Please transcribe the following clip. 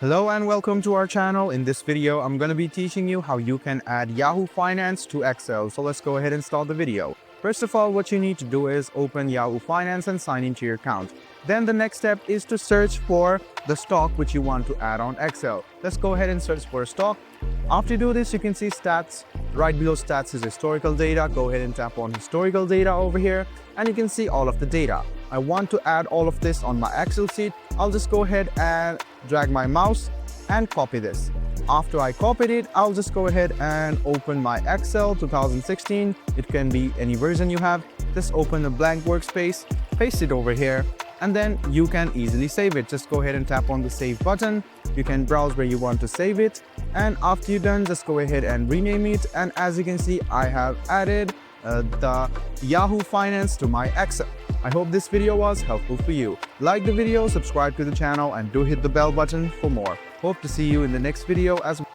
Hello and welcome to our channel. In this video, I'm going to be teaching you how you can add Yahoo Finance to Excel. So let's go ahead and start the video. First of all, what you need to do is open Yahoo Finance and sign into your account. Then the next step is to search for the stock which you want to add on Excel. Let's go ahead and search for a stock. After you do this, you can see stats. Right below stats is historical data. Go ahead and tap on historical data over here and you can see all of the data. I want to add all of this on my Excel sheet. I'll just go ahead and drag my mouse and copy this. After I copied it, I'll just go ahead and open my Excel 2016. It can be any version you have. Just open a blank workspace, paste it over here, and then you can easily save it. Just go ahead and tap on the save button. You can browse where you want to save it. And after you're done, just go ahead and rename it. And as you can see, I have added the Yahoo Finance to my Excel. I hope this video was helpful for you. Like the video, subscribe to the channel, and do hit the bell button for more. Hope to see you in the next video as well.